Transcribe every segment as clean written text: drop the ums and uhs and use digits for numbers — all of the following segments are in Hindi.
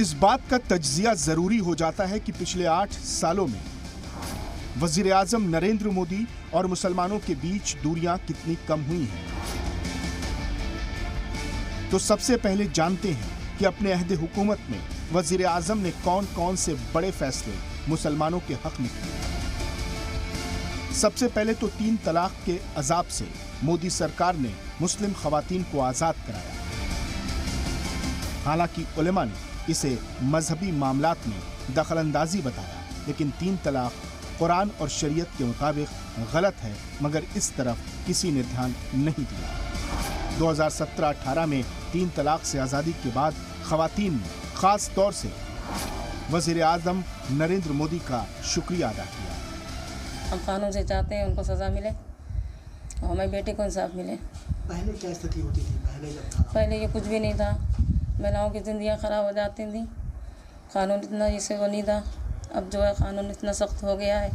इस बात का तज्जिया जरूरी हो जाता है कि पिछले 8 सालों में वजीर आजम नरेंद्र मोदी और मुसलमानों के बीच दूरियां कितनी कम हुई हैं। तो सबसे पहले जानते हैं कि अपने अहद हुकूमत में वजीर आजम ने कौन कौन से बड़े फैसले मुसलमानों के हक में किए। सबसे पहले तो 3 तलाक के अजाब से मोदी सरकार ने मुस्लिम खवातीन को आजाद कराया। हालांकि उलेमा ने इसे मजहबी मामलात में दखलंदाजी बताया, लेकिन 3 तलाक कुरान और शरीयत के मुताबिक गलत है, मगर इस तरफ किसी ने ध्यान नहीं दिया। 2017-18 में 3 तलाक से आज़ादी के बाद खवातीन ने खास तौर से वजीर आजम नरेंद्र मोदी का शुक्रिया अदा किया। हम कानून से चाहते हैं उनको सजा मिले और हमारी बेटी को इंसाफ मिले। पहले क्या स्थिति होती थी? पहले ये कुछ भी नहीं था, महिलाओं की जिंदगियां खराब हो जाती थी, कानून इतना इसे वो नहीं था। अब जो है कानून इतना सख्त हो गया है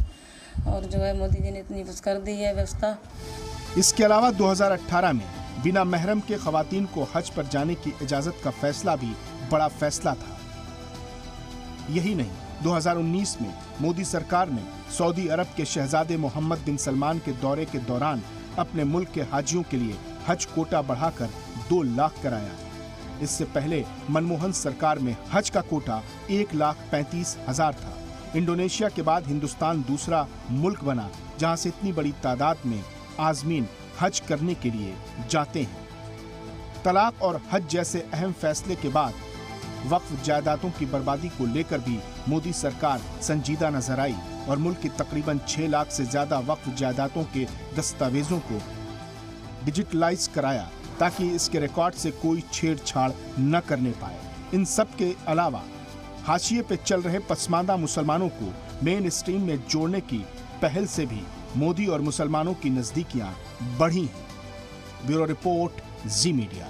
और जो है मोदी जी ने इतनी कुछ कर दी है व्यवस्था। इसके अलावा 2018 में बिना महरम के खवातीन को हज पर जाने की इजाजत का फैसला भी बड़ा फैसला था। यही नहीं, 2019 में मोदी सरकार ने सऊदी अरब के शहजादे मोहम्मद बिन सलमान के दौरे के दौरान अपने मुल्क के हाजियों के लिए हज कोटा बढ़ाकर 2 लाख कराया। इससे पहले मनमोहन सरकार में हज का कोटा 1,35,000 था। इंडोनेशिया के बाद हिंदुस्तान दूसरा मुल्क बना जहां से इतनी बड़ी तादाद में आज़मीन हज करने के लिए जाते हैं। तलाक और हज जैसे अहम फैसले के बाद वक्फ जायदादों की बर्बादी को लेकर भी मोदी सरकार संजीदा नजर आई और मुल्क की तकरीबन 6 लाख से ज्यादा वक्फ जायदादों के दस्तावेजों को डिजिटलाइज कराया ताकि इसके रिकॉर्ड से कोई छेड़छाड़ न करने पाए। इन सब के अलावा हाशिए पे चल रहे पसमानदा मुसलमानों को मेन स्ट्रीम में जोड़ने की पहल से भी मोदी और मुसलमानों की नजदीकियां बढ़ी हैं। ब्यूरो रिपोर्ट, जी मीडिया।